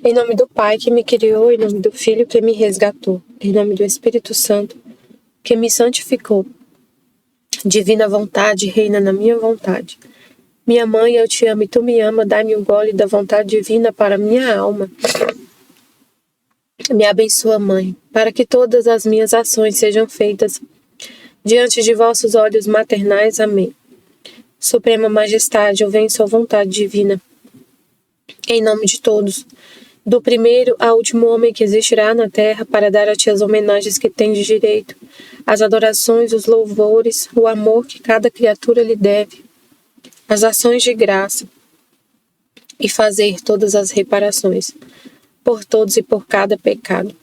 Em nome do Pai que me criou, em nome do Filho que me resgatou, em nome do Espírito Santo que me santificou. Divina vontade, reina na minha vontade. Minha mãe, eu te amo e tu me ama, dai-me um gole da vontade divina para minha alma. Me abençoa, Mãe, para que todas as minhas ações sejam feitas diante de vossos olhos maternais. Amém. Suprema Majestade, eu venho sua vontade divina. Em nome de todos, do primeiro ao último homem que existirá na terra, para dar a ti as homenagens que tens de direito, as adorações, os louvores, o amor que cada criatura lhe deve, as ações de graça, e fazer todas as reparações, por todos e por cada pecado.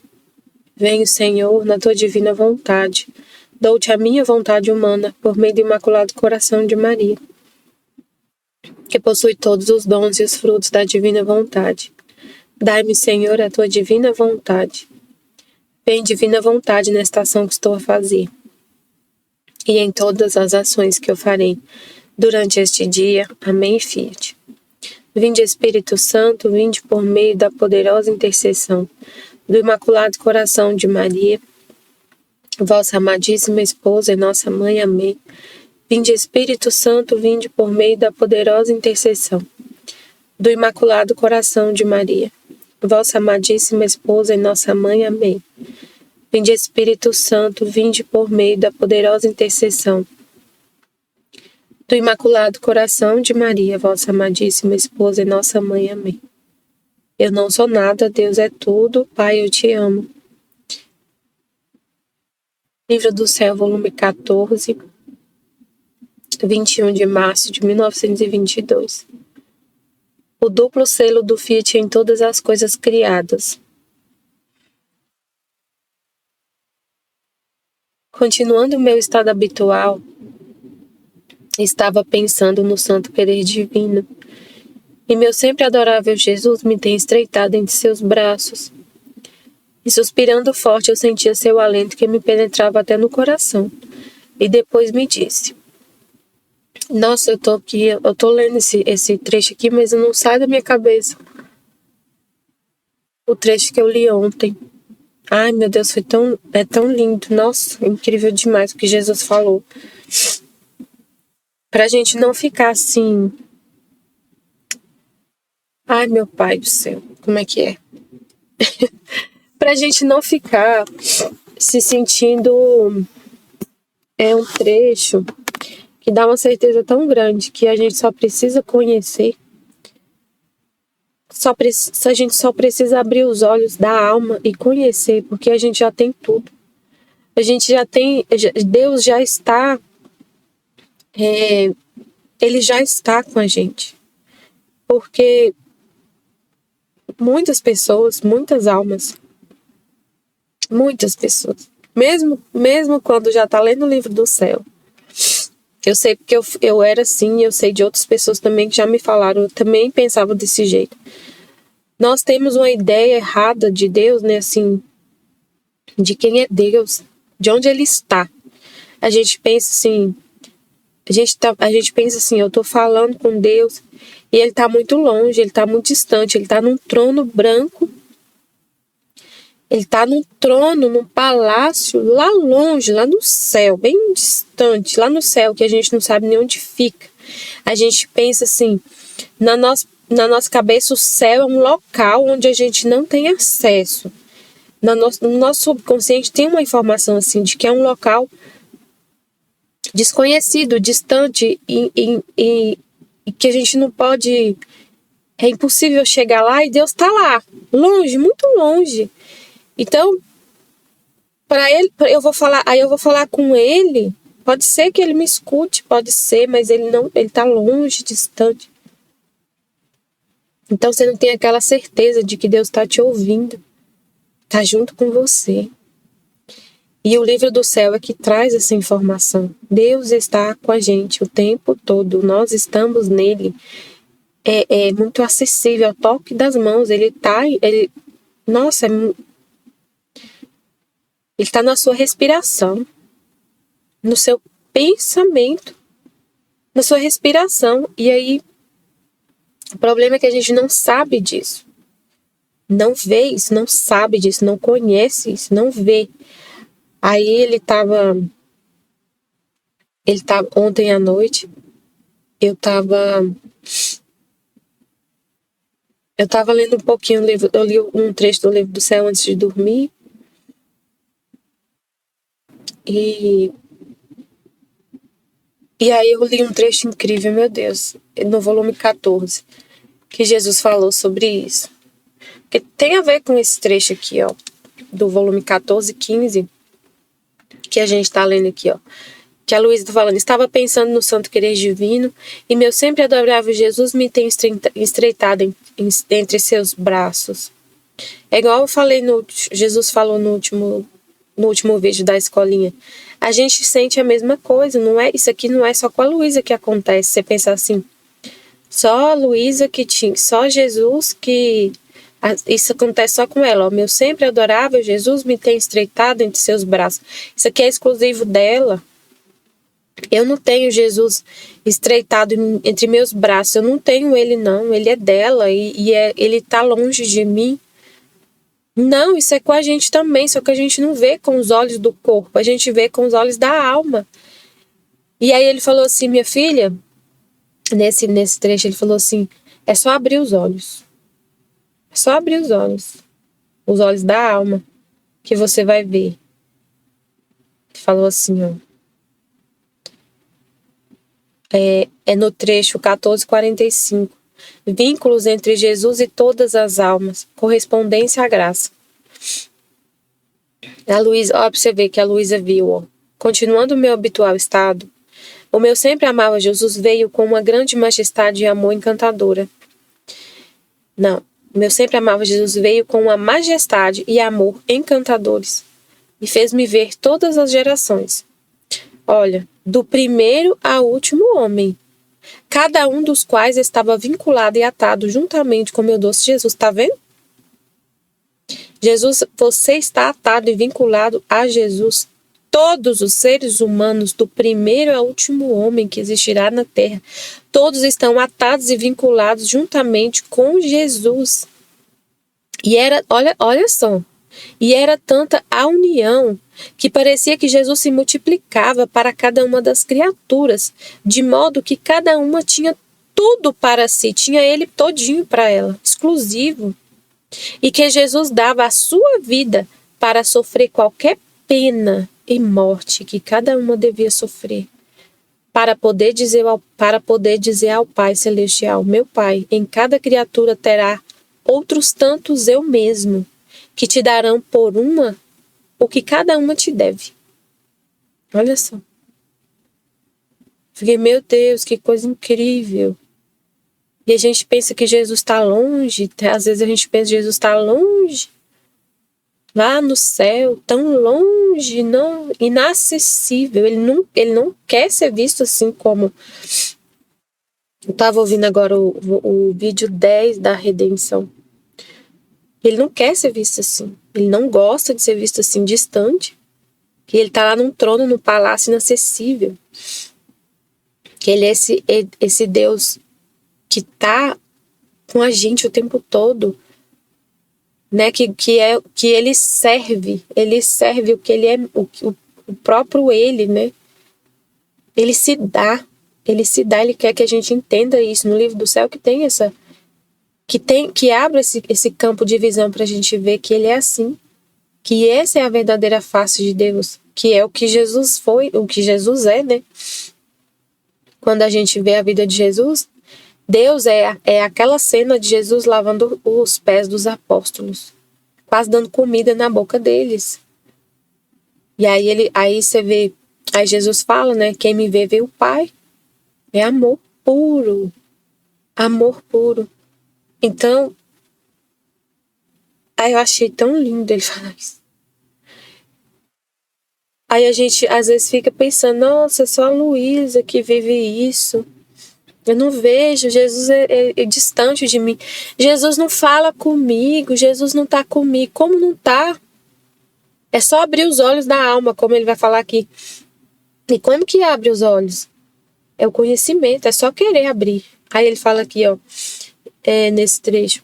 Venho, Senhor, na tua divina vontade, dou-te a minha vontade humana, por meio do Imaculado Coração de Maria, que possui todos os dons e os frutos da divina vontade. Dai-me, Senhor, a tua divina vontade. Vem, divina vontade, nesta ação que estou a fazer, e em todas as ações que eu farei durante este dia. Amém, Fiat. Vinde, Espírito Santo, vinde por meio da poderosa intercessão do Imaculado Coração de Maria, vossa amadíssima esposa e nossa mãe. Amém. Vinde, Espírito Santo, vinde por meio da poderosa intercessão do Imaculado Coração de Maria, vossa amadíssima esposa e nossa mãe. Amém. Vinde, Espírito Santo, vinde por meio da poderosa intercessão do Imaculado Coração de Maria, vossa amadíssima esposa e nossa mãe. Amém. Eu não sou nada, Deus é tudo, Pai, eu te amo. Livro do Céu, volume 14, 21 de março de 1922. O duplo selo do Fiat em todas as coisas criadas. Continuando o meu estado habitual, estava pensando no santo querer divino, e meu sempre adorável Jesus me tem estreitado entre seus braços. E suspirando forte, eu sentia seu alento que me penetrava até no coração. E depois me disse: nossa, eu tô lendo esse trecho aqui, mas não sai da minha cabeça o trecho que eu li ontem. Ai, meu Deus, é tão lindo. Nossa, incrível demais o que Jesus falou. Pra gente não ficar assim. Ai, meu Pai do céu, como é que é? Pra gente não ficar se sentindo. É um trecho que dá uma certeza tão grande que a gente só precisa conhecer. A gente só precisa abrir os olhos da alma e conhecer, porque a gente já tem tudo. A gente já tem. Deus já está. Ele já está com a gente. Porque muitas pessoas, muitas almas, muitas pessoas, mesmo quando já está lendo o livro do céu, eu sei porque eu era assim, eu sei de outras pessoas também que já me falaram, eu também pensava desse jeito. Nós temos uma ideia errada de Deus, né, assim, de quem é Deus, de onde Ele está. A gente pensa assim, eu tô falando com Deus e Ele tá muito longe, Ele tá muito distante, Ele tá num trono branco, Ele tá num trono, num palácio lá longe, lá no céu, bem distante, lá no céu, que a gente não sabe nem onde fica. A gente pensa assim, na nossa cabeça o céu é um local onde a gente não tem acesso. No nosso subconsciente tem uma informação assim, de que é um local desconhecido, distante e que a gente não pode... É impossível chegar lá e Deus está lá, longe, muito longe. Então, eu vou falar com Ele, pode ser que Ele me escute, pode ser, mas Ele está longe, distante. Então você não tem aquela certeza de que Deus está te ouvindo, está junto com você. E o livro do céu é que traz essa informação. Deus está com a gente o tempo todo, nós estamos nele. É muito acessível, ao toque das mãos. Nossa, ele está na sua respiração, no seu pensamento, na sua respiração. E aí, o problema é que a gente não sabe disso. não vê isso, não sabe disso, não conhece isso, não vê. Aí ele tava ontem à noite, eu tava lendo um pouquinho o livro, eu li um trecho do livro do céu antes de dormir. E aí eu li um trecho incrível, meu Deus, no volume 14, que Jesus falou sobre isso. Que tem a ver com esse trecho aqui, ó, do volume 14, 15, que a gente tá lendo aqui, ó. Que a Luísa tá falando, estava pensando no santo querer divino, e meu sempre adorável Jesus me tem estreitado entre seus braços. É igual eu falei, Jesus falou no último vídeo da escolinha. A gente sente a mesma coisa, não é? Isso aqui não é só com a Luísa que acontece. Você pensa assim, só a Luísa que tinha, só Jesus que... Isso acontece só com ela. Ó, meu sempre adorável Jesus me tem estreitado entre seus braços. Isso aqui é exclusivo dela. Eu não tenho Jesus estreitado entre meus braços. Eu não tenho ele, não. Ele é dela ele tá longe de mim. Não, isso é com a gente também, só que a gente não vê com os olhos do corpo, a gente vê com os olhos da alma. E aí ele falou assim, minha filha, nesse trecho ele falou assim, é só abrir os olhos. É só abrir os olhos da alma, que você vai ver. Ele falou assim, ó. É no trecho 14:45. Vínculos entre Jesus e todas as almas. Correspondência à graça. A Luísa, ó, pra você ver que a Luísa viu, ó. Continuando o meu habitual estado, o meu sempre amava Jesus veio com uma grande majestade e amor encantadora. Não, o meu sempre amava Jesus veio com uma majestade e amor encantadores. E fez-me ver todas as gerações. Olha, do primeiro ao último homem, cada um dos quais estava vinculado e atado juntamente com meu doce Jesus. Tá vendo? Jesus, você está atado e vinculado a Jesus. Todos os seres humanos, do primeiro ao último homem que existirá na Terra, todos estão atados e vinculados juntamente com Jesus. E olha só, e era tanta a união que parecia que Jesus se multiplicava para cada uma das criaturas, de modo que cada uma tinha tudo para si, tinha ele todinho para ela, exclusivo. E que Jesus dava a sua vida para sofrer qualquer pena e morte que cada uma devia sofrer, para poder dizer ao Pai Celestial, meu Pai, em cada criatura terá outros tantos eu mesmo, que te darão por uma o que cada uma te deve. Olha só. Fiquei, meu Deus, que coisa incrível. E a gente pensa que Jesus está longe, às vezes a gente pensa que Jesus está longe, lá no céu, tão longe, não, inacessível. Ele não quer ser visto assim como... Eu estava ouvindo agora o vídeo 10 da redenção. Ele não quer ser visto assim. Ele não gosta de ser visto assim, distante. Que ele está lá num trono, num palácio inacessível. Que ele é esse Deus que está com a gente o tempo todo, né? Que ele serve o que ele é, o próprio ele, né? Ele se dá, ele quer que a gente entenda isso no livro do céu, que tem que abre esse campo de visão para a gente ver que ele é assim, que essa é a verdadeira face de Deus, que é o que Jesus foi, o que Jesus é, né? Quando a gente vê a vida de Jesus, Deus é aquela cena de Jesus lavando os pés dos apóstolos, quase dando comida na boca deles. E aí você vê, aí Jesus fala, né? Quem me vê o Pai. É amor puro. Amor puro. Então, aí eu achei tão lindo ele falar isso. Aí a gente às vezes fica pensando, nossa, é só a Luísa que vive isso. Eu não vejo, Jesus é distante de mim. Jesus não fala comigo, Jesus não tá comigo. Como não tá? É só abrir os olhos da alma, como ele vai falar aqui. E como que abre os olhos? É o conhecimento, é só querer abrir. Aí ele fala aqui, ó, nesse trecho.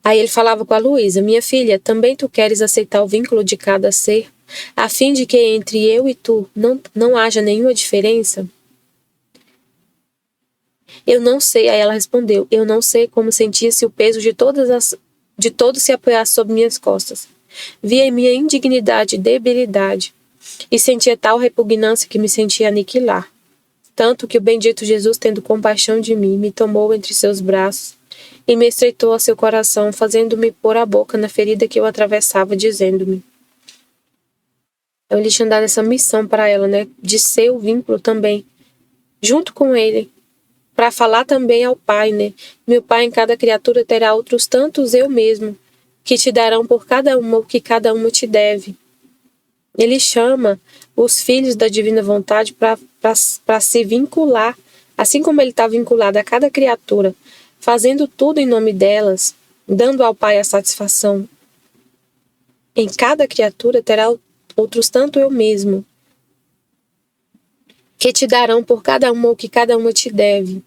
Aí ele falava com a Luísa: minha filha, também tu queres aceitar o vínculo de cada ser, a fim de que entre eu e tu não haja nenhuma diferença? Eu não sei, aí ela respondeu: eu não sei como sentia-se o peso de todos se apoiar sobre minhas costas. Via em minha indignidade e debilidade, e sentia tal repugnância que me sentia aniquilar. Tanto que o bendito Jesus, tendo compaixão de mim, me tomou entre seus braços e me estreitou a seu coração, fazendo-me pôr a boca na ferida que eu atravessava, dizendo-me. Então ele tinha dado essa missão para ela, né, de ser o vínculo também, junto com ele, para falar também ao Pai, né? Meu Pai, em cada criatura terá outros tantos eu mesmo, que te darão por cada uma o que cada uma te deve. Ele chama os filhos da divina vontade para se vincular, assim como ele está vinculado a cada criatura, fazendo tudo em nome delas, dando ao Pai a satisfação. Em cada criatura terá outros tanto eu mesmo, que te darão por cada uma o que cada uma te deve.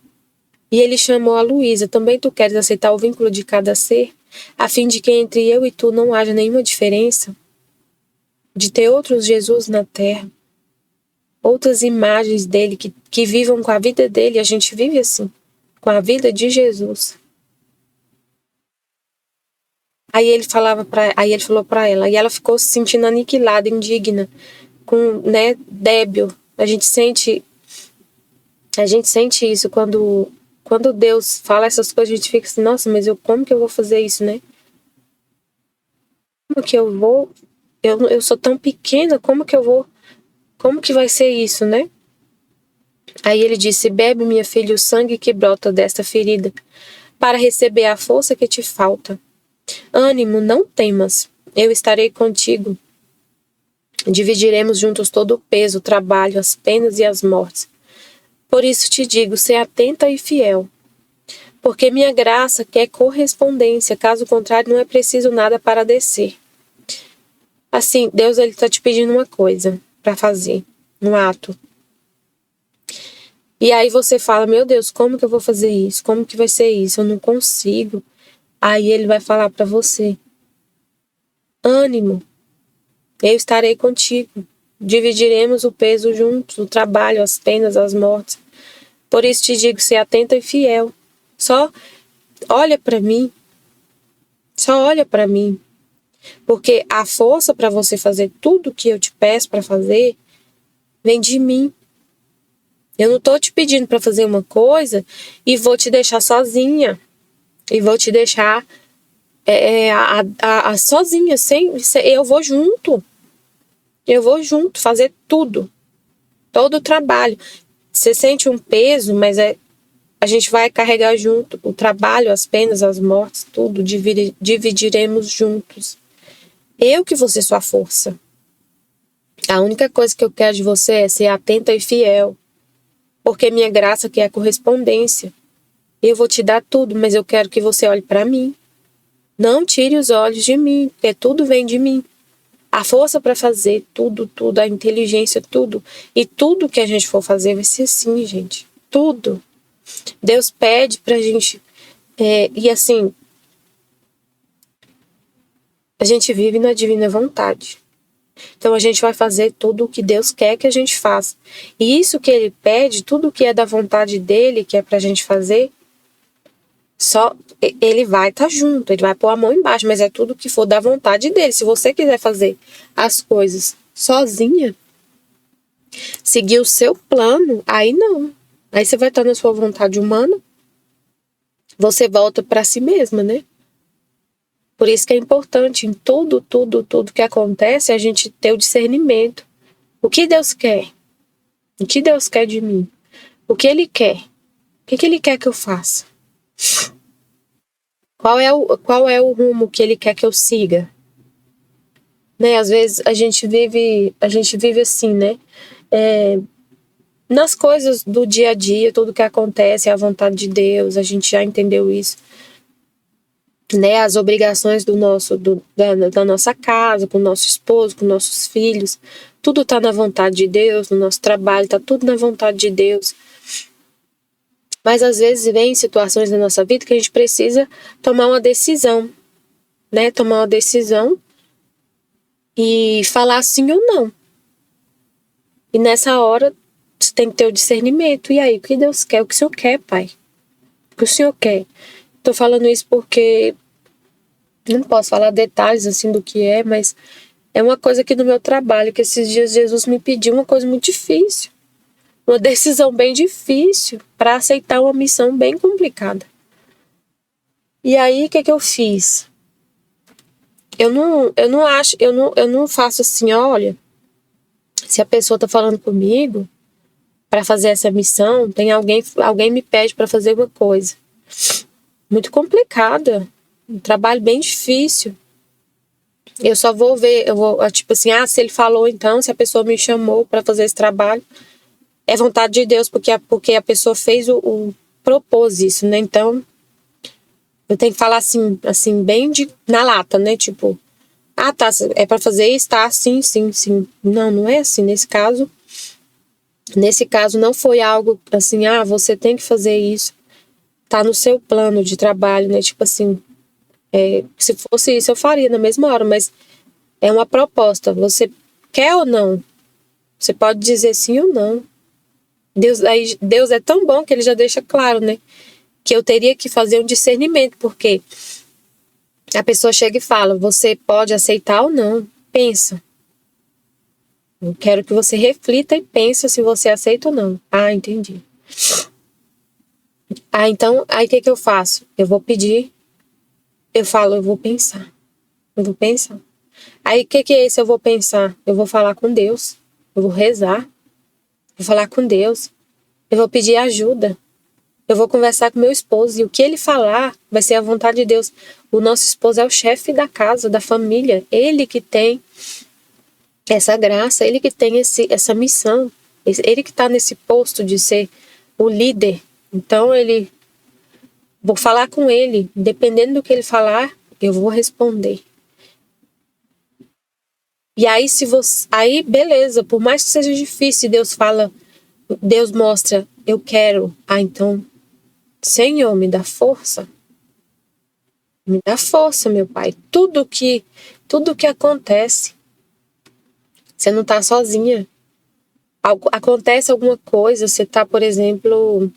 E ele chamou a Luísa: também tu queres aceitar o vínculo de cada ser, a fim de que entre eu e tu não haja nenhuma diferença? De ter outros Jesus na terra, outras imagens dele que vivam com a vida dele, a gente vive assim, com a vida de Jesus. Aí ele falou para ela, e ela ficou se sentindo aniquilada, indigna, né, débil. A gente sente isso quando Deus fala essas coisas, a gente fica assim: nossa, mas como que eu vou fazer isso, né? Como que eu vou? Eu sou tão pequena, como que vai ser isso, né? Aí ele disse: bebe, minha filha, o sangue que brota desta ferida, para receber a força que te falta. Ânimo, não temas, eu estarei contigo. Dividiremos juntos todo o peso, o trabalho, as penas e as mortes. Por isso te digo, sê atenta e fiel. Porque minha graça quer correspondência, caso contrário não é preciso nada para descer. Assim, Deus está te pedindo uma coisa para fazer, um ato. E aí você fala: meu Deus, como que eu vou fazer isso? Como que vai ser isso? Eu não consigo. Aí ele vai falar para você: ânimo, eu estarei contigo. Dividiremos o peso juntos, o trabalho, as penas, as mortes. Por isso te digo, ser atento e fiel. Só olha para mim. Só olha para mim. Porque a força para você fazer tudo que eu te peço para fazer vem de mim. Eu não estou te pedindo para fazer uma coisa e vou te deixar sozinha. E vou te deixar sozinha. Eu vou junto. Eu vou junto fazer tudo. Todo o trabalho. Você sente um peso, mas a gente vai carregar junto. O trabalho, as penas, as mortes, tudo. Dividiremos juntos. Eu que vou ser sua força. A única coisa que eu quero de você é ser atenta e fiel. Porque minha graça que é a correspondência. Eu vou te dar tudo, mas eu quero que você olhe para mim. Não tire os olhos de mim, porque tudo vem de mim. A força para fazer tudo, a inteligência, tudo. E tudo que a gente for fazer vai ser assim, gente. Tudo. Deus pede pra gente. E assim, a gente vive na divina vontade. Então a gente vai fazer tudo o que Deus quer que a gente faça. E isso que Ele pede, tudo que é da vontade dEle, que é pra gente fazer, só Ele vai estar junto, Ele vai pôr a mão embaixo, mas é tudo que for da vontade dEle. Se você quiser fazer as coisas sozinha, seguir o seu plano, aí não. Aí você vai estar na sua vontade humana, você volta para si mesma, né? Por isso que é importante em tudo que acontece a gente ter o discernimento. O que Deus quer? O que Deus quer de mim? O que Ele quer? O que Ele quer que eu faça? Qual é o rumo que Ele quer que eu siga? Né? Às vezes a gente vive assim, né? Nas coisas do dia a dia, tudo que acontece é a vontade de Deus, a gente já entendeu isso. Né, as obrigações da nossa casa, com o nosso esposo, com nossos filhos, tudo está na vontade de Deus, no nosso trabalho, está tudo na vontade de Deus. Mas às vezes vem situações na nossa vida que a gente precisa tomar uma decisão. né, tomar uma decisão e falar sim ou não. E nessa hora, você tem que ter o discernimento. E aí, o que Deus quer? O que o Senhor quer, Pai? O que o Senhor quer? Tô falando isso porque não posso falar detalhes assim do que é, mas é uma coisa aqui no meu trabalho, que esses dias Jesus me pediu uma coisa muito difícil. Uma decisão bem difícil para aceitar uma missão bem complicada. E aí, o que eu fiz? Eu não faço assim, olha, se a pessoa tá falando comigo para fazer essa missão, tem alguém me pede para fazer uma coisa muito complicada, um trabalho bem difícil. Eu só vou ver, tipo assim, se ele falou então, se a pessoa me chamou para fazer esse trabalho, é vontade de Deus, porque a pessoa fez propôs isso, né? Então, eu tenho que falar assim bem na lata, né? Tipo, tá, é para fazer isso, tá? Sim. Não é assim. Nesse caso não foi algo assim, você tem que fazer isso. Tá no seu plano de trabalho, né? Tipo assim, se fosse isso eu faria na mesma hora, mas é uma proposta. Você quer ou não? Você pode dizer sim ou não. Deus é tão bom que ele já deixa claro, né? Que eu teria que fazer um discernimento, porque a pessoa chega e fala, você pode aceitar ou não. Pensa. Eu quero que você reflita e pense se você aceita ou não. Entendi. Então, aí o que eu faço? Eu vou pedir, eu falo, eu vou pensar. Aí o que é isso? Eu vou pensar, eu vou falar com Deus, eu vou rezar, vou falar com Deus, eu vou pedir ajuda, eu vou conversar com meu esposo e o que ele falar vai ser a vontade de Deus. O nosso esposo é o chefe da casa, da família, ele que tem essa graça, ele que tem essa missão, ele que está nesse posto de ser o líder. Então vou falar com ele, dependendo do que ele falar, eu vou responder. E aí beleza, por mais que seja difícil, Deus mostra, eu quero. Então, Senhor, me dá força. Me dá força, meu Pai. Tudo que acontece, você não tá sozinha. Acontece alguma coisa, você tá, por exemplo,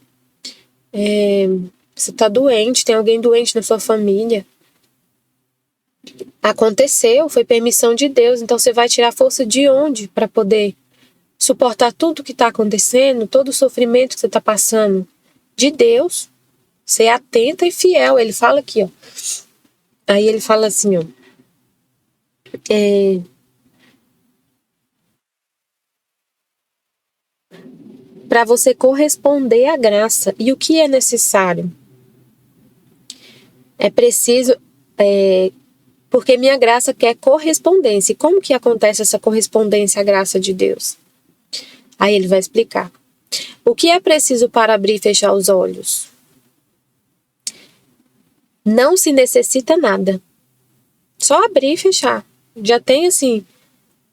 você tá doente, tem alguém doente na sua família. Aconteceu, foi permissão de Deus, então você vai tirar força de onde para poder suportar tudo que está acontecendo, todo o sofrimento que você está passando? De Deus. Ser atenta e fiel. Ele fala aqui, ó. Aí ele fala assim, ó. Para você corresponder à graça. E o que é necessário? É preciso... porque minha graça quer correspondência. E como que acontece essa correspondência à graça de Deus? Aí ele vai explicar. O que é preciso para abrir e fechar os olhos? Não se necessita nada. Só abrir e fechar. Já tem assim...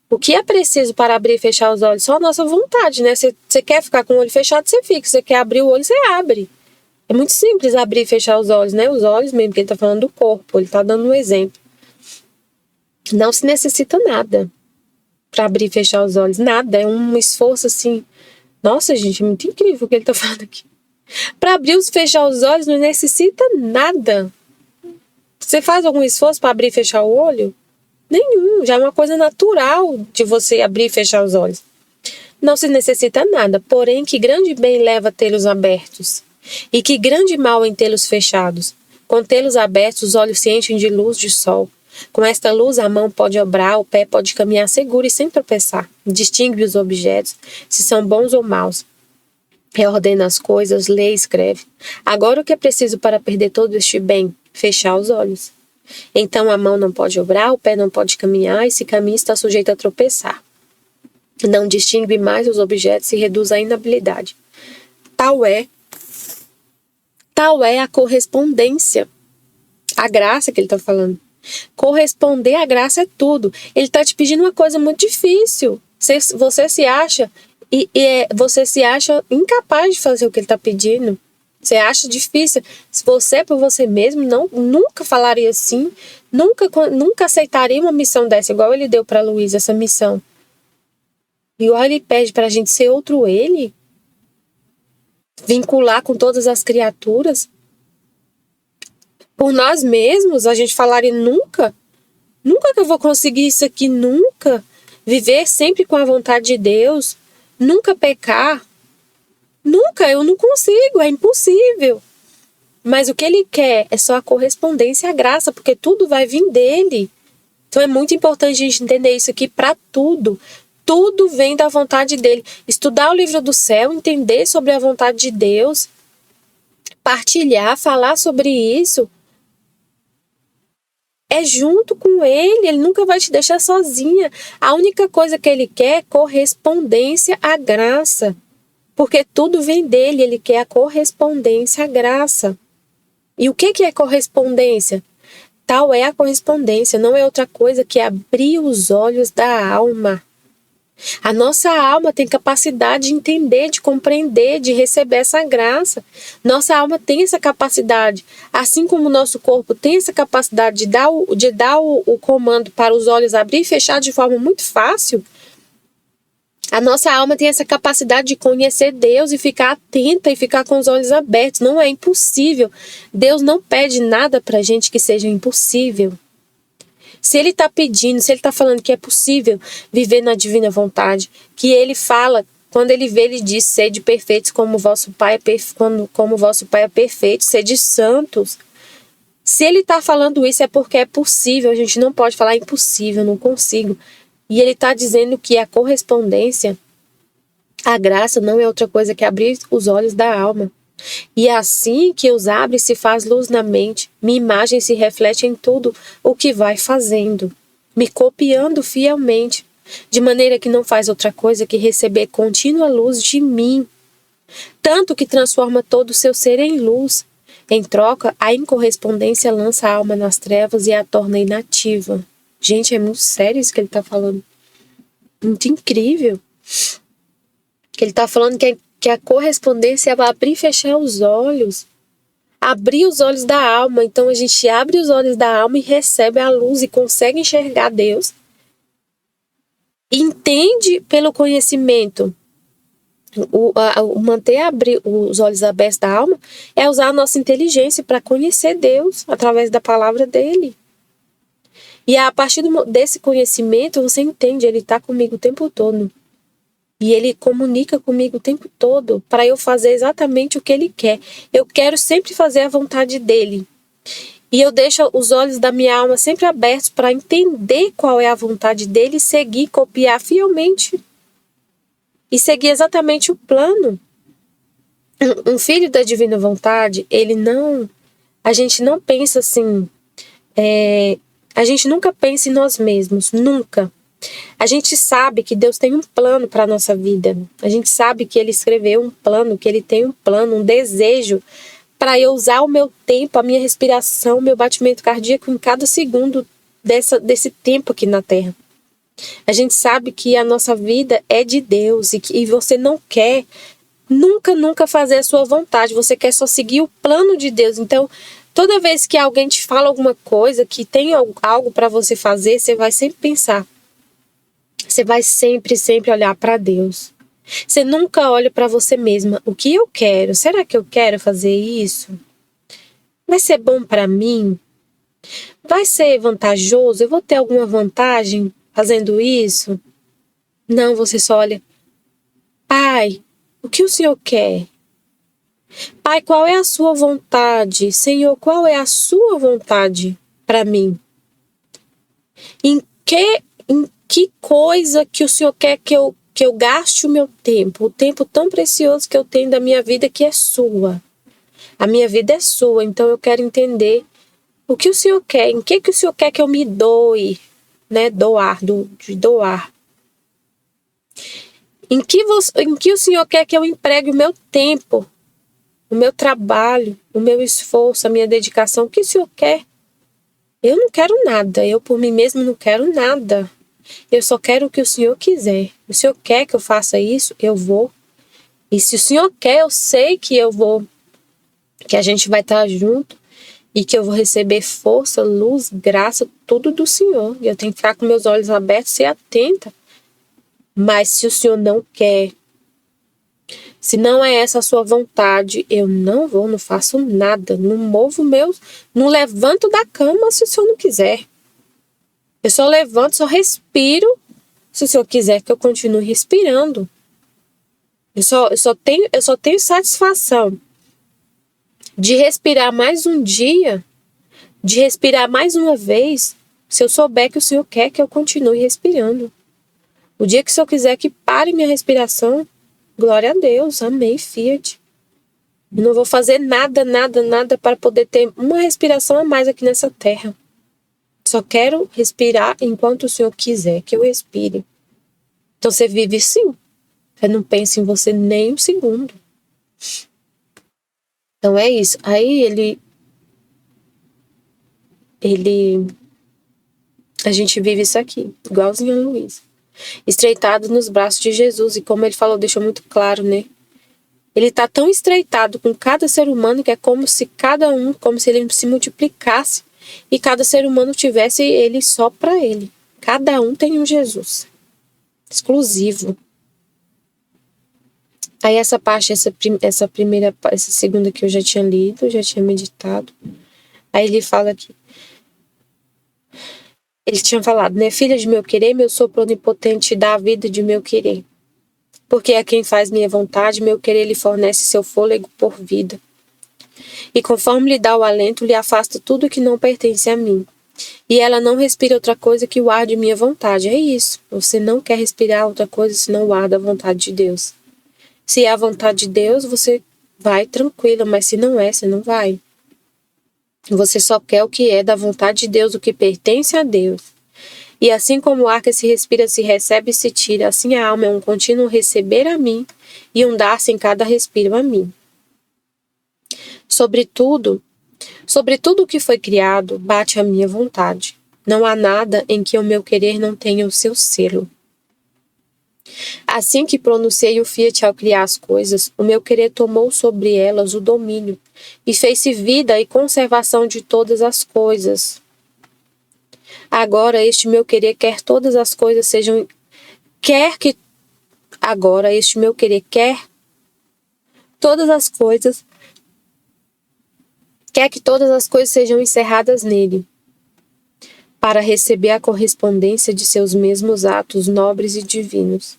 O que é preciso para abrir e fechar os olhos? Só a nossa vontade, né? Você quer ficar com o olho fechado, você fica. Você quer abrir o olho, você abre. É muito simples abrir e fechar os olhos, né? Os olhos mesmo, porque ele está falando do corpo. Ele está dando um exemplo. Não se necessita nada para abrir e fechar os olhos. Nada. É um esforço assim... Nossa, gente, é muito incrível o que ele está falando aqui. Para abrir e fechar os olhos não necessita nada. Você faz algum esforço para abrir e fechar o olho? Nenhum. Já é uma coisa natural de você abrir e fechar os olhos. Não se necessita nada. Porém, que grande bem leva a tê-los abertos. E que grande mal em tê-los fechados. Com tê-los abertos, os olhos se enchem de luz de sol. Com esta luz, a mão pode obrar, o pé pode caminhar seguro e sem tropeçar. Distingue os objetos, se são bons ou maus. Reordena as coisas, lê e escreve. Agora o que é preciso para perder todo este bem? Fechar os olhos. Então a mão não pode obrar, o pé não pode caminhar, e se caminha está sujeito a tropeçar. Não distingue mais os objetos e reduz à inabilidade. Tal é a correspondência. A graça que ele está falando. Corresponder à graça é tudo. Ele está te pedindo uma coisa muito difícil. Você se acha incapaz de fazer o que ele está pedindo. Você acha difícil? Se você, por você mesmo, nunca falaria assim, nunca aceitaria uma missão dessa, igual ele deu para Luiz, essa missão. Igual ele pede para a gente ser outro ele, vincular com todas as criaturas. Por nós mesmos, a gente falaria nunca que eu vou conseguir isso aqui, nunca. Viver sempre com a vontade de Deus, nunca pecar. Nunca, eu não consigo, é impossível. Mas o que ele quer é só a correspondência à graça, porque tudo vai vir dele. Então é muito importante a gente entender isso aqui para tudo. Tudo vem da vontade dele. Estudar o livro do céu, entender sobre a vontade de Deus, partilhar, falar sobre isso, é junto com ele nunca vai te deixar sozinha. A única coisa que ele quer é correspondência à graça. Porque tudo vem dele, ele quer a correspondência à graça. E o que é correspondência? Tal é a correspondência, não é outra coisa que abrir os olhos da alma. A nossa alma tem capacidade de entender, de compreender, de receber essa graça. Nossa alma tem essa capacidade. Assim como o nosso corpo tem essa capacidade de dar o comando para os olhos abrir e fechar de forma muito fácil, a nossa alma tem essa capacidade de conhecer Deus e ficar atenta e ficar com os olhos abertos. Não é impossível. Deus não pede nada para a gente que seja impossível. Se ele está pedindo, se ele está falando que é possível viver na divina vontade, que ele fala, quando ele vê, ele diz, sede perfeitos como vosso Pai como vosso Pai é perfeito, sede santos. Se ele está falando isso é porque é possível, a gente não pode falar impossível, não consigo. E ele está dizendo que a correspondência, a graça não é outra coisa que abrir os olhos da alma. E assim que os abre, se faz luz na mente, minha imagem se reflete em tudo o que vai fazendo, me copiando fielmente, de maneira que não faz outra coisa que receber contínua luz de mim, tanto que transforma todo o seu ser em luz. Em troca, a incorrespondência lança a alma nas trevas e a torna inativa. Gente, é muito sério isso que ele está falando. Muito incrível. Que ele está falando que a correspondência é abrir e fechar os olhos. Abrir os olhos da alma. Então a gente abre os olhos da alma e recebe a luz e consegue enxergar Deus. Entende pelo conhecimento. Manter abrir os olhos abertos da alma é usar a nossa inteligência para conhecer Deus através da palavra dele. E a partir desse conhecimento, você entende, ele está comigo o tempo todo. E ele comunica comigo o tempo todo para eu fazer exatamente o que ele quer. Eu quero sempre fazer a vontade dele. E eu deixo os olhos da minha alma sempre abertos para entender qual é a vontade dele e seguir, copiar fielmente. E seguir exatamente o plano. Um filho da divina vontade, a gente não pensa assim... A gente nunca pensa em nós mesmos, nunca. A gente sabe que Deus tem um plano para a nossa vida. A gente sabe que Ele escreveu um plano, que Ele tem um plano, um desejo para eu usar o meu tempo, a minha respiração, o meu batimento cardíaco em cada segundo desse tempo aqui na Terra. A gente sabe que a nossa vida é de Deus e você não quer nunca fazer a sua vontade. Você quer só seguir o plano de Deus. Então, toda vez que alguém te fala alguma coisa, que tem algo para você fazer, você vai sempre pensar. Você vai sempre olhar para Deus. Você nunca olha para você mesma. O que eu quero? Será que eu quero fazer isso? Vai ser bom para mim? Vai ser vantajoso? Eu vou ter alguma vantagem fazendo isso? Não, você só olha. Pai, o que o Senhor quer? Pai, qual é a sua vontade? Senhor, qual é a sua vontade para mim? Em que coisa que o Senhor quer que eu gaste o meu tempo? O tempo tão precioso que eu tenho da minha vida que é sua. A minha vida é sua, então eu quero entender o que o Senhor quer. Em que o Senhor quer que eu me doe? Né? De doar. Em que o Senhor quer que eu empregue o meu tempo? O meu trabalho, o meu esforço, a minha dedicação, o que o Senhor quer? Eu não quero nada, eu por mim mesmo não quero nada. Eu só quero o que o Senhor quiser. O Senhor quer que eu faça isso, eu vou. E se o Senhor quer, eu sei que eu vou que a gente vai estar junto e que eu vou receber força, luz, graça, tudo do Senhor. E eu tenho que ficar com meus olhos abertos, ser atenta. Mas se o Senhor não quer, se não é essa a sua vontade, eu não vou, não faço nada, não movo meus, não levanto da cama se o Senhor não quiser. Eu só levanto, só respiro se o Senhor quiser que eu continue respirando. Eu só tenho satisfação de respirar mais um dia, de respirar mais uma vez, se eu souber que o Senhor quer que eu continue respirando. O dia que o Senhor quiser que pare minha respiração, glória a Deus, amém, Fiat. Eu não vou fazer nada para poder ter uma respiração a mais aqui nessa terra. Só quero respirar enquanto o Senhor quiser que eu respire. Então você vive sim. Você não pensa em você nem um segundo. Então é isso. Aí a gente vive isso aqui, igualzinho a Luísa. Estreitado nos braços de Jesus. E como ele falou, deixou muito claro, né? Ele está tão estreitado com cada ser humano que é como se ele se multiplicasse e cada ser humano tivesse ele só para ele. Cada um tem um Jesus exclusivo. Aí essa parte, essa segunda que eu já tinha lido, já tinha meditado. Aí ele fala aqui. Ele tinha falado, né? Filha de meu querer, meu sopro onipotente dá a vida de meu querer. Porque é quem faz minha vontade, meu querer lhe fornece seu fôlego por vida. E conforme lhe dá o alento, lhe afasta tudo que não pertence a mim. E ela não respira outra coisa que o ar de minha vontade. É isso. Você não quer respirar outra coisa senão o ar da vontade de Deus. Se é a vontade de Deus, você vai tranquila, mas se não é, você não vai. Você só quer o que é da vontade de Deus, o que pertence a Deus. E assim como o ar que se respira, se recebe e se tira, assim a alma é um contínuo receber a mim e um dar-se em cada respiro a mim. Sobretudo o que foi criado, bate a minha vontade. Não há nada em que o meu querer não tenha o seu selo. Assim que pronunciei o fiat ao criar as coisas, o meu querer tomou sobre elas o domínio e fez-se vida e conservação de todas as coisas. Agora este meu querer quer todas as coisas sejam... Agora este meu querer quer todas as coisas... Quer que todas as coisas sejam encerradas nele, para receber a correspondência de seus mesmos atos nobres e divinos.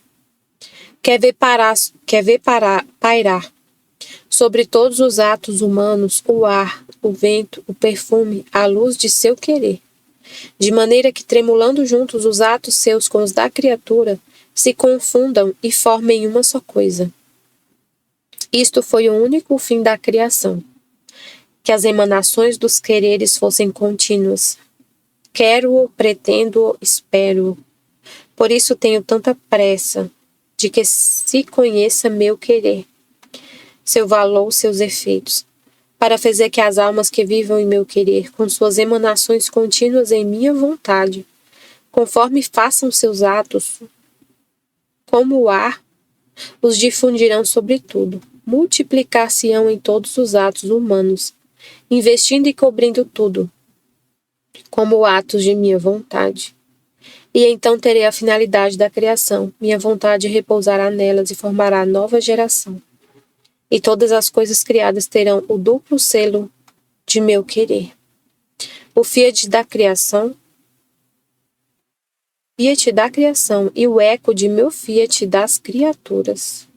Quer ver pairar sobre todos os atos humanos o ar, o vento, o perfume, a luz de seu querer, de maneira que, tremulando juntos os atos seus com os da criatura, se confundam e formem uma só coisa. Isto foi o único fim da criação, que as emanações dos quereres fossem contínuas. Quero-o, pretendo-o, espero-o. Por isso tenho tanta pressa de que se conheça meu querer, seu valor, seus efeitos, para fazer que as almas que vivam em meu querer, com suas emanações contínuas em minha vontade, conforme façam seus atos, como o ar, os difundirão sobre tudo, multiplicar-se-ão em todos os atos humanos, investindo e cobrindo tudo, como atos de minha vontade. E então terei a finalidade da criação, minha vontade repousará nelas e formará nova geração. E todas as coisas criadas terão o duplo selo de meu querer. O fiat da criação e o eco de meu fiat das criaturas.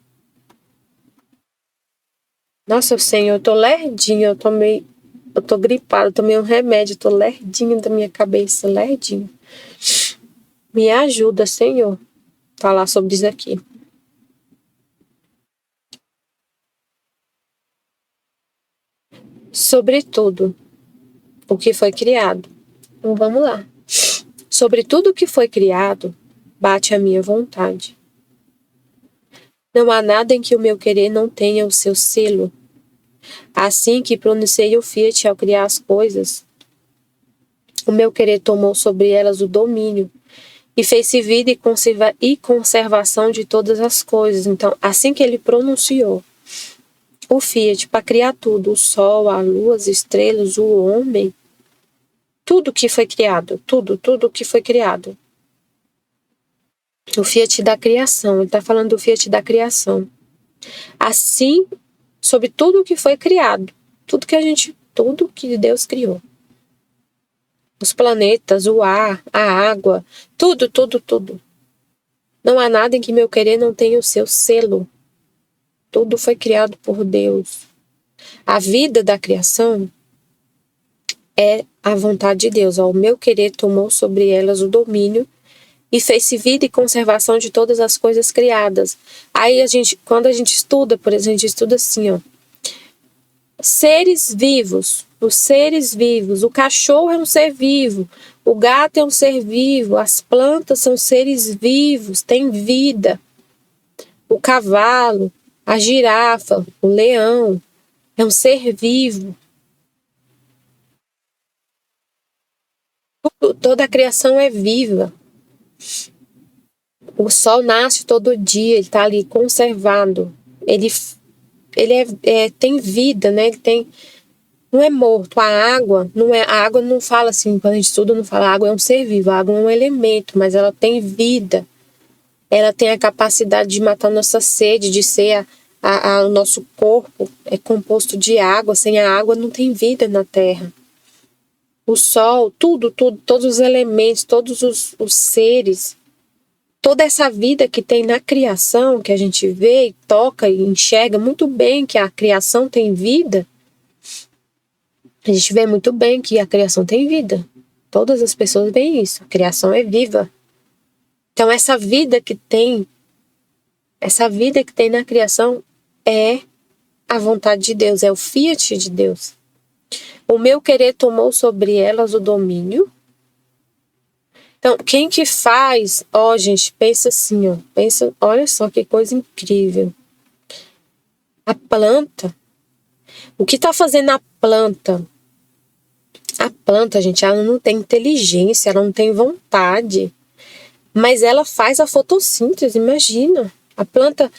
Nossa, Senhor, eu tô lerdinha, eu tô gripada, tomei um remédio, tô lerdinha da minha cabeça, lerdinha. Me ajuda, Senhor, falar sobre isso aqui. Sobretudo o que foi criado. Então vamos lá. Sobre tudo o que foi criado, bate a minha vontade. Não há nada em que o meu querer não tenha o seu selo. Assim que pronunciei o fiat ao criar as coisas, o meu querer tomou sobre elas o domínio e fez-se vida e conservação de todas as coisas. Então, assim que ele pronunciou o Fiat para criar tudo, o sol, a lua, as estrelas, o homem, tudo que foi criado, tudo que foi criado. O Fiat da criação, ele está falando do Fiat da criação. Assim, sobre tudo que foi criado, tudo que Deus criou. Os planetas, o ar, a água, tudo. Não há nada em que meu querer não tenha o seu selo. Tudo foi criado por Deus. A vida da criação é a vontade de Deus. O meu querer tomou sobre elas o domínio e fez-se vida e conservação de todas as coisas criadas. Aí quando a gente estuda, por exemplo, a gente estuda assim, ó. Seres vivos, os seres vivos, o cachorro é um ser vivo, o gato é um ser vivo, as plantas são seres vivos, têm vida. O cavalo, a girafa, o leão, é um ser vivo. Toda a criação é viva. O sol nasce todo dia, ele está ali conservado. Ele tem vida, né? Não é morto. A água não fala assim, quando a gente estuda, não fala. A água é um ser vivo, a água é um elemento, mas ela tem vida. Ela tem a capacidade de matar nossa sede, de ser o nosso corpo é composto de água. Sem a água não tem vida na Terra. O sol, tudo, todos os elementos, todos os seres, toda essa vida que tem na criação, que a gente vê e toca e enxerga muito bem que a criação tem vida, a gente vê muito bem que a criação tem vida. Todas as pessoas veem isso, a criação é viva. Então essa vida que tem na criação é a vontade de Deus, é o fiat de Deus. O meu querer tomou sobre elas o domínio. Então, quem que faz? Gente, pensa assim, olha só que coisa incrível. A planta. O que está fazendo a planta? A planta, gente, ela não tem inteligência, ela não tem vontade. Mas ela faz a fotossíntese, imagina. A planta,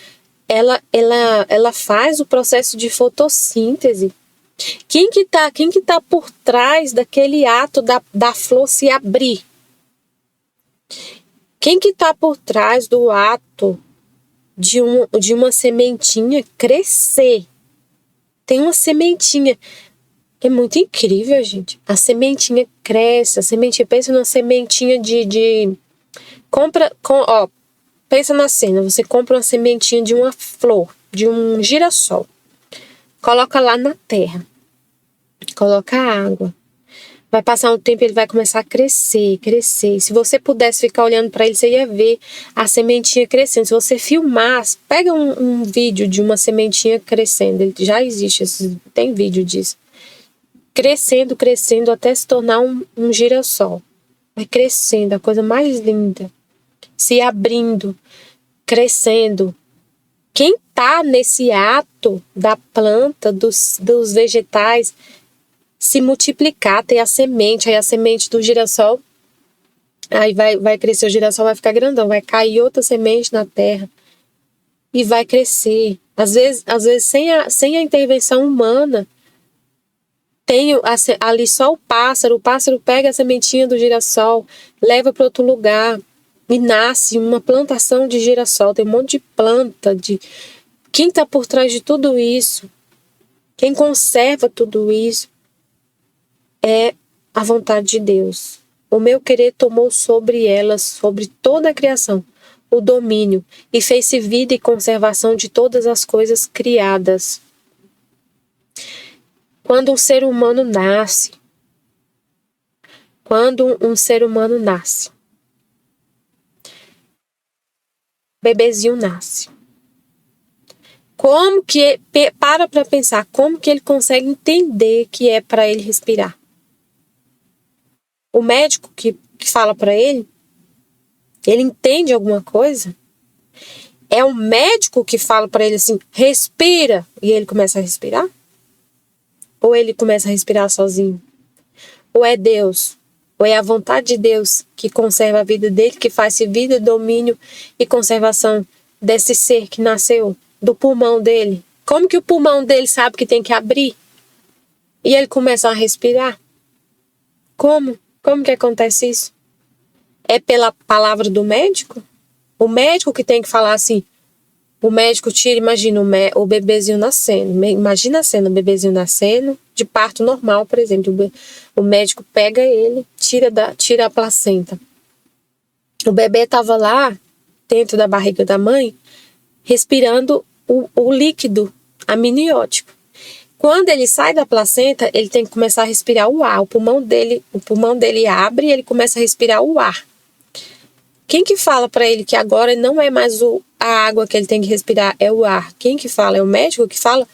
ela faz o processo de fotossíntese. Quem que tá por trás daquele ato da flor se abrir? Quem que tá por trás do ato de uma sementinha crescer? Tem uma sementinha que é muito incrível, gente. A sementinha cresce, pensa numa sementinha pensa na cena, você compra uma sementinha de uma flor, de um girassol. Coloca lá na terra. Coloca água. Vai passar um tempo, ele vai começar a crescer. Se você pudesse ficar olhando para ele, você ia ver a sementinha crescendo. Se você filmar, pega um vídeo de uma sementinha crescendo. Ele já existe, tem vídeo disso. Crescendo até se tornar um girassol. Vai crescendo, a coisa mais linda. Se abrindo, crescendo. Quem está nesse ato da planta, dos vegetais, se multiplicar, ter a semente, aí a semente do girassol, aí vai crescer o girassol, vai ficar grandão, vai cair outra semente na terra e vai crescer. Às vezes sem a intervenção humana, tem ali só o pássaro pega a sementinha do girassol, leva para outro lugar e nasce uma plantação de girassol, tem um monte de planta, quem está por trás de tudo isso, quem conserva tudo isso, é a vontade de Deus. O meu querer tomou sobre elas, sobre toda a criação, o domínio e fez-se vida e conservação de todas as coisas criadas. Quando um ser humano nasce, bebezinho nasce. Como que para pensar, como que ele consegue entender que é para ele respirar? O médico que fala para ele entende alguma coisa? É o médico que fala para ele assim, respira, e ele começa a respirar? Ou ele começa a respirar sozinho? Ou é Deus? Ou é a vontade de Deus que conserva a vida dele, que faz vida, domínio e conservação desse ser que nasceu do pulmão dele? Como que o pulmão dele sabe que tem que abrir? E ele começa a respirar? Como? Como que acontece isso? É pela palavra do médico? O médico que tem que falar assim, o médico tira, imagina o bebezinho nascendo. Imagina a cena, o bebezinho nascendo, de parto normal, por exemplo. O médico pega ele, tira a placenta. O bebê estava lá, dentro da barriga da mãe, respirando o líquido amniótico. Quando ele sai da placenta, ele tem que começar a respirar o ar. O pulmão dele abre e ele começa a respirar o ar. Quem que fala para ele que agora não é mais a água que ele tem que respirar, é o ar? Quem que fala? É o médico que fala?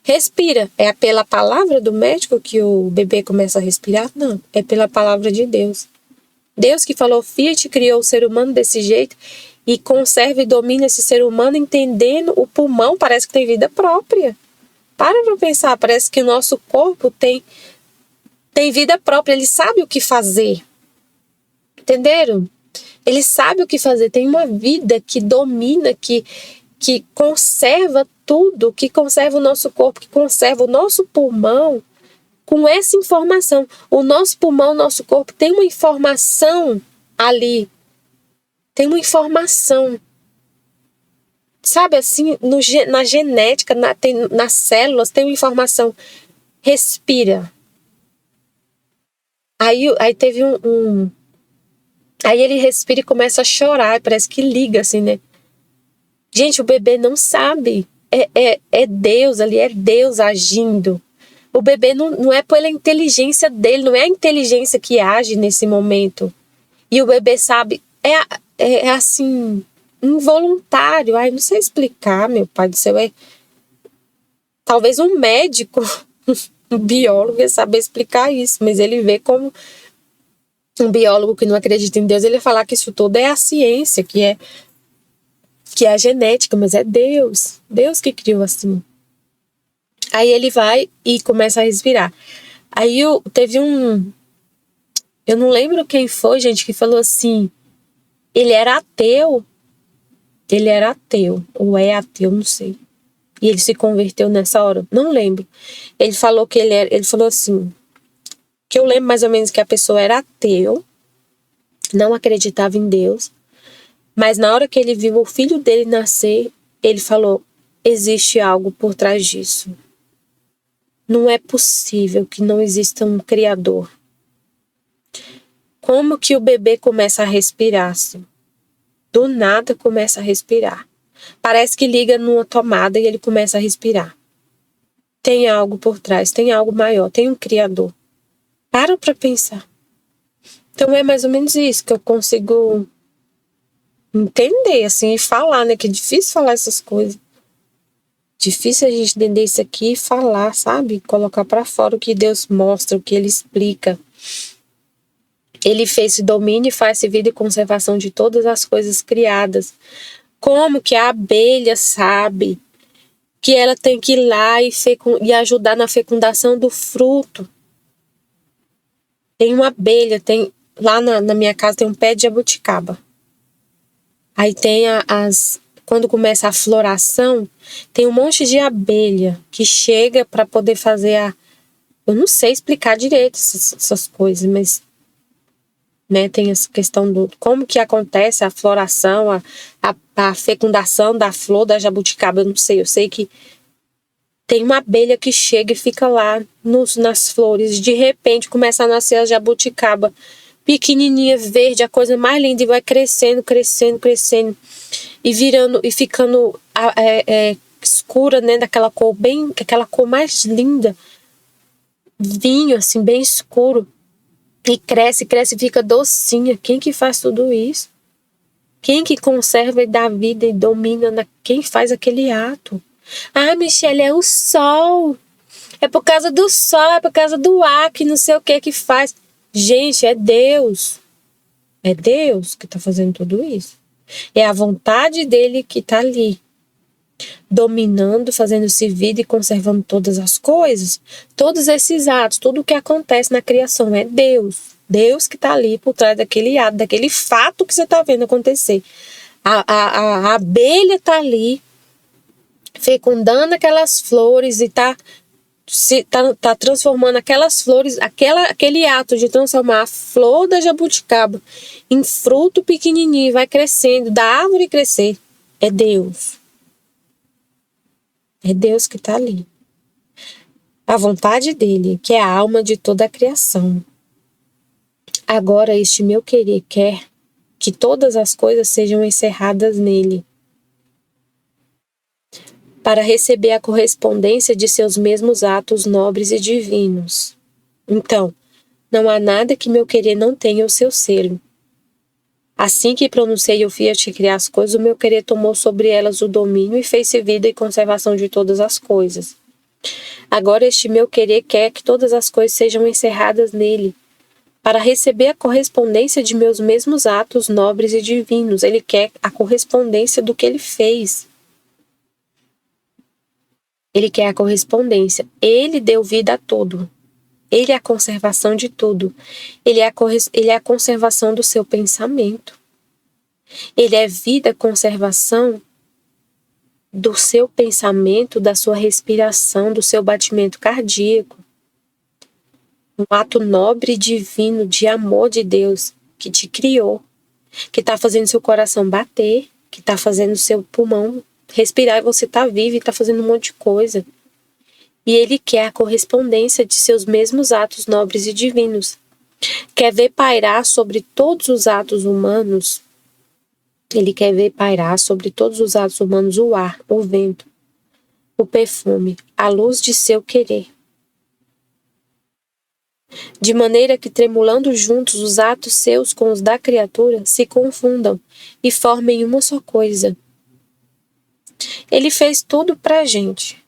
Respira. É pela palavra do médico que o bebê começa a respirar? Não, é pela palavra de Deus. Deus que falou, Fiat criou o ser humano desse jeito e conserva e domina esse ser humano entendendo o pulmão, parece que tem vida própria. Para pensar, parece que o nosso corpo tem vida própria, ele sabe o que fazer. Entenderam? Ele sabe o que fazer, tem uma vida que domina, que conserva tudo, que conserva o nosso corpo, que conserva o nosso pulmão com essa informação. O nosso pulmão, o nosso corpo tem uma informação ali. Tem uma informação. Sabe assim, na genética, nas células, tem uma informação. Respira. Aí teve Aí ele respira e começa a chorar, parece que liga assim, né? Gente, o bebê não sabe. É Deus ali, é Deus agindo. O bebê não é pela inteligência dele, não é a inteligência que age nesse momento. E o bebê sabe, é assim, involuntário. Ai, não sei explicar, meu pai do céu. Talvez um médico, um biólogo ia saber explicar isso, mas ele vê como um biólogo que não acredita em Deus, ele ia falar que isso tudo é a ciência, que é a genética, mas é Deus que criou assim. Aí ele vai e começa a respirar. Aí teve eu não lembro quem foi, gente, que falou assim, ele era ateu, ou é ateu, não sei. E ele se converteu nessa hora, não lembro. Ele falou que ele falou assim, que eu lembro mais ou menos que a pessoa era ateu, não acreditava em Deus, mas na hora que ele viu o filho dele nascer, ele falou, existe algo por trás disso. Não é possível que não exista um Criador. Como que o bebê começa a respirar assim? Do nada começa a respirar. Parece que liga numa tomada e ele começa a respirar. Tem algo por trás, tem algo maior, tem um Criador. Para pensar. Então é mais ou menos isso que eu consigo entender, assim, e falar, né? Que é difícil falar essas coisas. Difícil a gente entender isso aqui e falar, sabe? Colocar para fora o que Deus mostra, o que Ele explica. Ele fez esse domínio e faz vida e conservação de todas as coisas criadas. Como que a abelha sabe que ela tem que ir lá e ajudar na fecundação do fruto? Tem uma abelha, lá na minha casa tem um pé de jabuticaba. Aí tem quando começa a floração, tem um monte de abelha que chega para poder fazer eu não sei explicar direito essas coisas, mas né, tem essa questão do como que acontece a floração, a fecundação da flor da jabuticaba, eu não sei. Eu sei que tem uma abelha que chega e fica lá nas flores. De repente começa a nascer a jabuticaba pequenininha, verde, a coisa mais linda, e vai crescendo, crescendo, crescendo e virando e ficando escura, né, daquela cor aquela cor mais linda, vinho assim bem escuro, e cresce, cresce e fica docinha. Quem que faz tudo isso? Quem que conserva e dá vida e domina? Quem faz aquele ato? Ah, Michele, é o sol. É por causa do sol, é por causa do ar, que não sei o que faz. Gente, é Deus. É Deus que está fazendo tudo isso. É a vontade dele que está ali, dominando, fazendo-se vida e conservando todas as coisas. Todos esses atos, tudo o que acontece na criação é Deus. Deus que está ali por trás daquele ato, daquele fato que você está vendo acontecer. A abelha está ali fecundando aquelas flores e tá transformando aquelas flores, aquele ato de transformar a flor da jabuticaba em fruto pequenininho, vai crescendo, da árvore crescer. É Deus. É Deus que está ali. A vontade dele, que é a alma de toda a criação. Agora este meu querer quer que todas as coisas sejam encerradas nele, para receber a correspondência de seus mesmos atos nobres e divinos. Então, não há nada que meu querer não tenha o seu selo. Assim que pronunciei o fiat criar as coisas, o meu querer tomou sobre elas o domínio e fez-se vida e conservação de todas as coisas. Agora este meu querer quer que todas as coisas sejam encerradas nele, para receber a correspondência de meus mesmos atos nobres e divinos. Ele quer a correspondência do que ele fez. Ele quer a correspondência. Ele deu vida a tudo. Ele é a conservação de tudo. Ele é a conservação do seu pensamento. Ele é vida, conservação do seu pensamento, da sua respiração, do seu batimento cardíaco. Um ato nobre e divino de amor de Deus que te criou, que está fazendo seu coração bater, que está fazendo seu pulmão respirar e você está vivo e está fazendo um monte de coisa. E ele quer a correspondência de seus mesmos atos nobres e divinos. Quer ver pairar sobre todos os atos humanos. Ele quer ver pairar sobre todos os atos humanos o ar, o vento, o perfume, a luz de seu querer. De maneira que, tremulando juntos os atos seus com os da criatura, se confundam e formem uma só coisa. Ele fez tudo pra gente.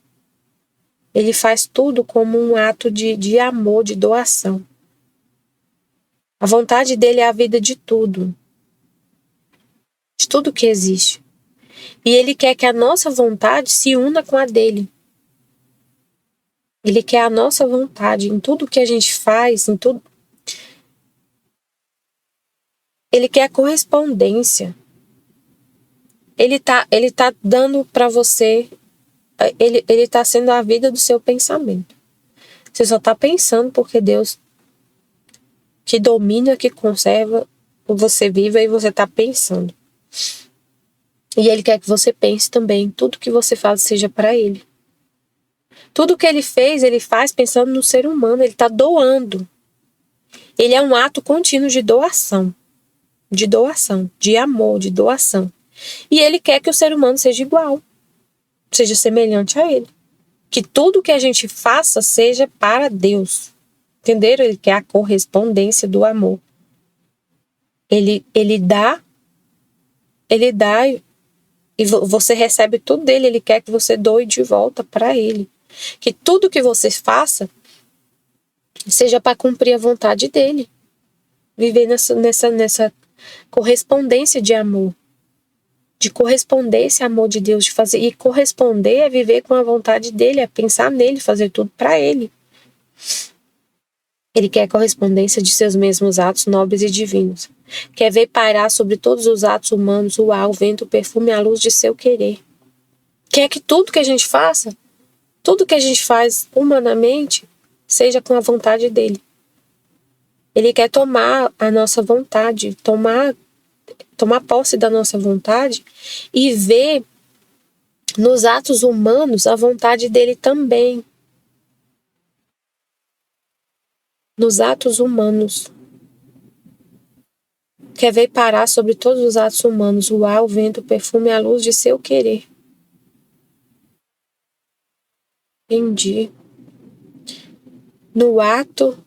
Ele faz tudo como um ato de amor, de doação. A vontade dele é a vida de tudo. De tudo que existe. E ele quer que a nossa vontade se una com a dele. Ele quer a nossa vontade em tudo que a gente faz, em tudo. Ele quer a correspondência. Ele tá dando para você, ele tá sendo a vida do seu pensamento. Você só tá pensando porque Deus que domina, que conserva, você viva e você tá pensando. E ele quer que você pense também, tudo que você faz seja para ele. Tudo que ele fez, ele faz pensando no ser humano, ele tá doando. Ele é um ato contínuo de doação, de amor, de doação. E ele quer que o ser humano seja igual, seja semelhante a ele. Que tudo que a gente faça seja para Deus. Entenderam? Ele quer a correspondência do amor. Ele dá e você recebe tudo dele. Ele quer que você doe de volta para ele. Que tudo que você faça seja para cumprir a vontade dele. Viver nessa correspondência de amor. De corresponder esse amor de Deus, de fazer. E corresponder é viver com a vontade dele, é pensar nele, fazer tudo para ele. Ele quer a correspondência de seus mesmos atos nobres e divinos. Quer ver pairar sobre todos os atos humanos o ar, o vento, o perfume e a luz de seu querer. Quer que tudo que a gente faça, tudo que a gente faz humanamente, seja com a vontade dele. Ele quer tomar a nossa vontade, tomar posse da nossa vontade e ver nos atos humanos a vontade dele também. Nos atos humanos. Quer ver parar sobre todos os atos humanos o ar, o vento, o perfume e a luz de seu querer. Entendi. No ato.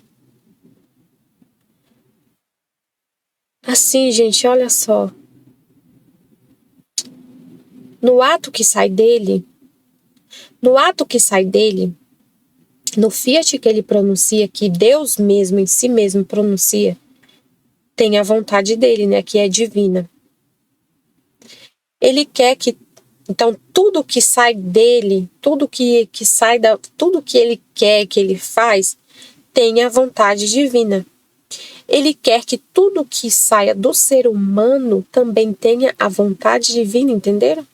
Assim, gente, olha só. No ato que sai dele, no fiat que ele pronuncia, que Deus mesmo em si mesmo pronuncia, tem a vontade dele, né, que é divina. Ele quer que, então, tudo que sai dele, tudo que ele quer, que ele faz, tenha a vontade divina. Ele quer que tudo que saia do ser humano também tenha a vontade divina, entenderam?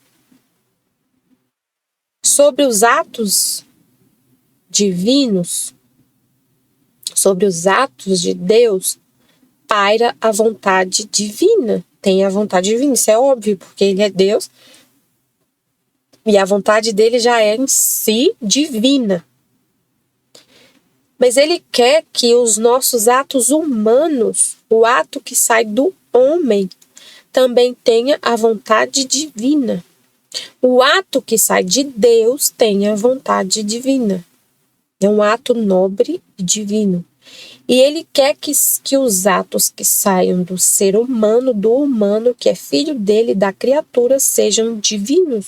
sobre os atos divinos, sobre os atos de Deus, paira a vontade divina. Tem a vontade divina, isso é óbvio, porque ele é Deus e a vontade dele já é em si divina. Mas ele quer que os nossos atos humanos, o ato que sai do homem, também tenha a vontade divina. O ato que sai de Deus tem a vontade divina. É um ato nobre e divino. E ele quer que os atos que saiam do ser humano, do humano, que é filho dele, da criatura, sejam divinos.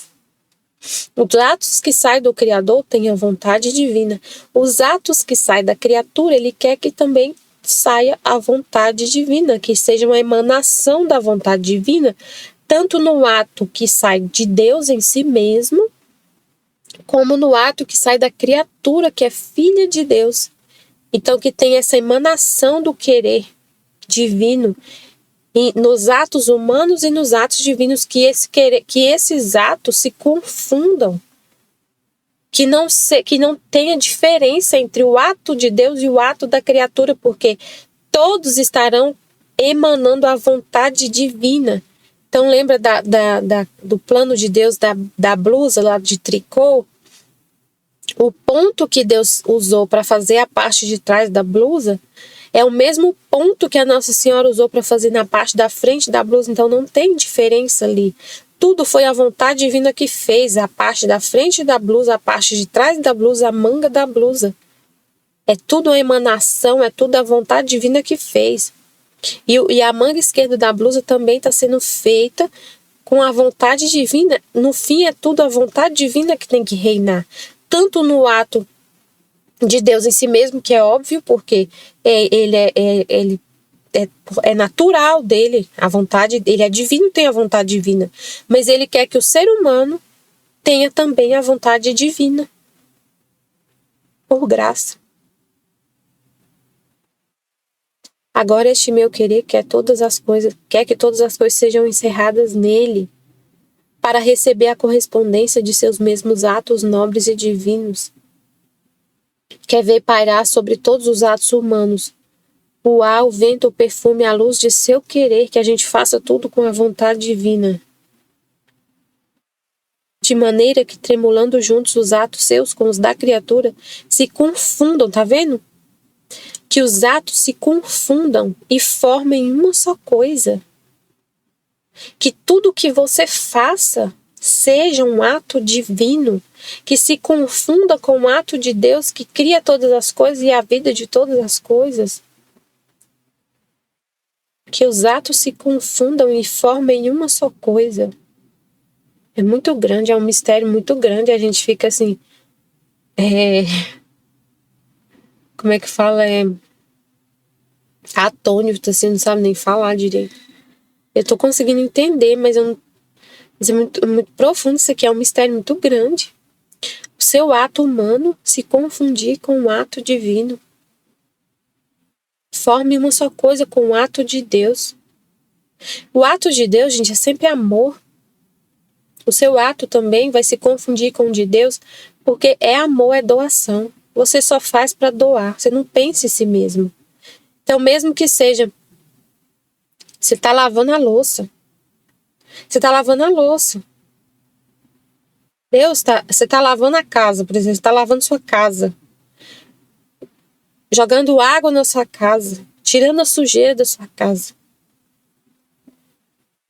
Os atos que saem do Criador têm a vontade divina. Os atos que saem da criatura, ele quer que também saia a vontade divina, que seja uma emanação da vontade divina, tanto no ato que sai de Deus em si mesmo, como no ato que sai da criatura, que é filha de Deus. Então, que tem essa emanação do querer divino nos atos humanos e nos atos divinos, que esses atos se confundam, que não tenha diferença entre o ato de Deus e o ato da criatura, porque todos estarão emanando a vontade divina. Então lembra do plano de Deus da blusa lá de tricô? O ponto que Deus usou para fazer a parte de trás da blusa é o mesmo ponto que a Nossa Senhora usou para fazer na parte da frente da blusa. Então não tem diferença ali. Tudo foi a vontade divina que fez. A parte da frente da blusa, a parte de trás da blusa, a manga da blusa. É tudo uma emanação, é tudo a vontade divina que fez. E a manga esquerda da blusa também está sendo feita com a vontade divina. No fim, é tudo a vontade divina que tem que reinar. Tanto no ato de Deus em si mesmo, que é óbvio, porque ele é natural dele, a vontade, ele é divino, tem a vontade divina, mas ele quer que o ser humano tenha também a vontade divina, por graça. Agora este meu querer quer que todas as coisas sejam encerradas nele, para receber a correspondência de seus mesmos atos nobres e divinos. Quer ver pairar sobre todos os atos humanos o ar, o vento, o perfume, a luz de seu querer, que a gente faça tudo com a vontade divina. De maneira que, tremulando juntos os atos seus com os da criatura, se confundam, tá vendo? Que os atos se confundam e formem uma só coisa. Que tudo que você faça seja um ato divino, que se confunda com o ato de Deus que cria todas as coisas e a vida de todas as coisas. Que os atos se confundam e formem uma só coisa. É muito grande, é um mistério muito grande. A gente fica assim... Como é que fala? Atônito, assim, não sabe nem falar direito. Eu tô conseguindo entender, mas é muito, muito profundo. Isso aqui é um mistério muito grande. O seu ato humano se confundir com o ato divino. Forme uma só coisa com o ato de Deus. O ato de Deus, gente, é sempre amor. O seu ato também vai se confundir com o de Deus, porque é amor, é doação. Você só faz para doar. Você não pensa em si mesmo. Então, mesmo que seja... Você está lavando a louça. Você está lavando a louça. Você está lavando a casa, por exemplo. Você está lavando sua casa. Jogando água na sua casa. Tirando a sujeira da sua casa.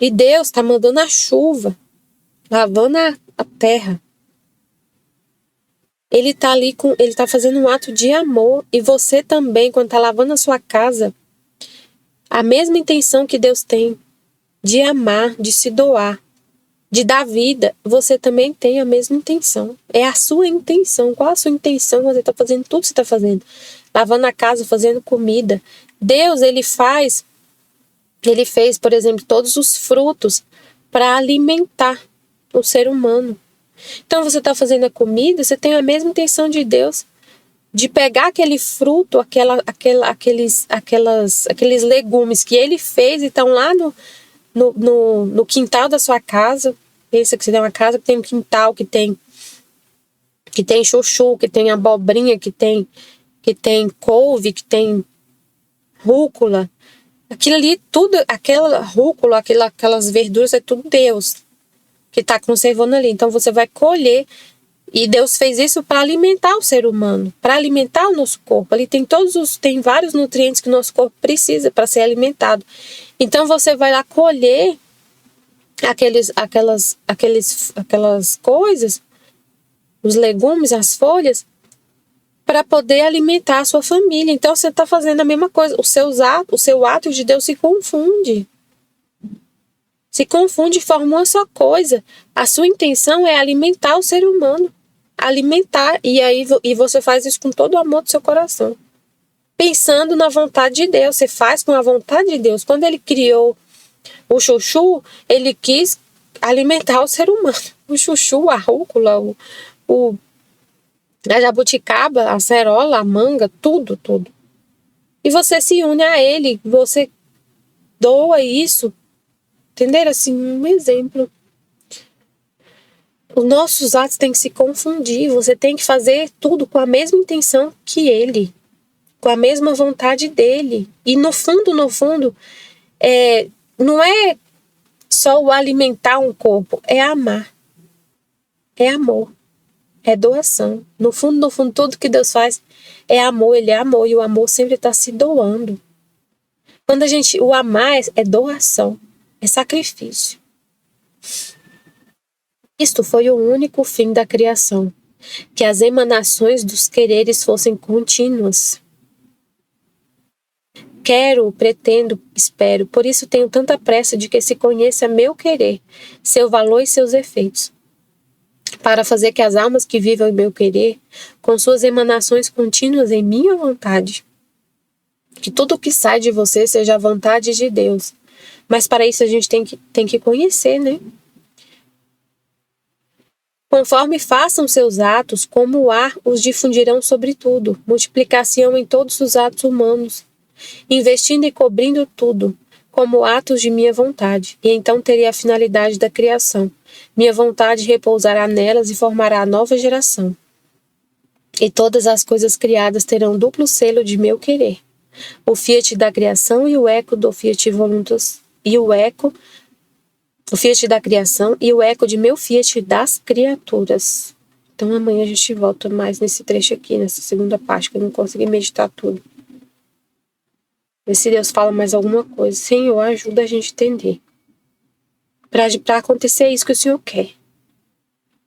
E Deus está mandando a chuva. Lavando a terra. Ele está ali ele está fazendo um ato de amor. E você também, quando está lavando a sua casa, a mesma intenção que Deus tem de amar, de se doar, de dar vida, você também tem a mesma intenção. É a sua intenção. Qual a sua intenção? Você está fazendo tudo que você está fazendo. Lavando a casa, fazendo comida. Deus, ele fez, por exemplo, todos os frutos para alimentar o ser humano. Então você está fazendo a comida, você tem a mesma intenção de Deus de pegar aquele fruto, aqueles legumes que ele fez e estão lá no quintal da sua casa. Pensa que você tem uma casa que tem um quintal, que tem que tem chuchu, que tem abobrinha, que tem couve, que tem rúcula. Aquilo ali, tudo, aquela rúcula, aquelas verduras, é tudo Deus que está conservando ali. Então você vai colher, e Deus fez isso para alimentar o ser humano, para alimentar o nosso corpo. Ali tem vários nutrientes que o nosso corpo precisa para ser alimentado. Então você vai lá colher aquelas coisas, os legumes, as folhas, para poder alimentar a sua família. Então você está fazendo a mesma coisa. O seu ato de Deus se confunde. Se confunde e forma uma só coisa. A sua intenção é alimentar o ser humano. Alimentar. E você faz isso com todo o amor do seu coração. Pensando na vontade de Deus. Você faz com a vontade de Deus. Quando ele criou o chuchu, ele quis alimentar o ser humano. O chuchu, a rúcula, a jabuticaba, a acerola, a manga, tudo. E você se une a ele, você doa isso. Entenderam? Assim, um exemplo. Os nossos atos têm que se confundir. Você tem que fazer tudo com a mesma intenção que ele. Com a mesma vontade dele. E no fundo, não é só o alimentar um corpo. É amar. É amor. É doação. No fundo, tudo que Deus faz é amor. Ele é amor. E o amor sempre está se doando. Quando o amar é doação. É sacrifício. Isto foi o único fim da criação, que as emanações dos quereres fossem contínuas. Quero, pretendo, espero, por isso tenho tanta pressa de que se conheça meu querer, seu valor e seus efeitos, para fazer que as almas que vivam em meu querer, com suas emanações contínuas em minha vontade, que tudo que sai de você seja a vontade de Deus. Mas para isso a gente tem que conhecer, né? Conforme façam seus atos, como o ar os difundirão sobre tudo, multiplicar-se-ão em todos os atos humanos, investindo e cobrindo tudo, como atos de minha vontade, e então terei a finalidade da criação. Minha vontade repousará nelas e formará a nova geração. E todas as coisas criadas terão duplo selo de meu querer, o fiat da criação e o eco do fiat voluntas, o fiat da criação e o eco de meu fiat das criaturas. Então amanhã a gente volta mais nesse trecho aqui, nessa segunda parte, que eu não consegui meditar tudo. Ver se Deus fala mais alguma coisa. Senhor, ajuda a gente a entender. Para acontecer isso que o Senhor quer.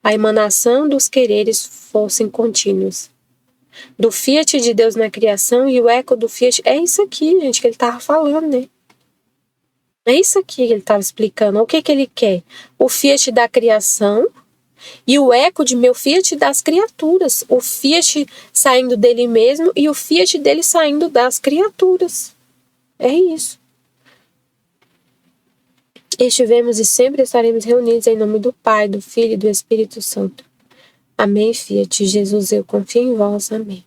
A emanação dos quereres fossem contínuos. Do fiat de Deus na criação e o eco do fiat. É isso aqui, gente, que ele estava falando, né? É isso aqui que ele estava explicando. O que ele quer? O fiat da criação e o eco de meu fiat das criaturas. O fiat saindo dele mesmo e o fiat dele saindo das criaturas. É isso. Estivemos e sempre estaremos reunidos em nome do Pai, do Filho e do Espírito Santo. Amém, fiat. Jesus, eu confio em vós. Amém.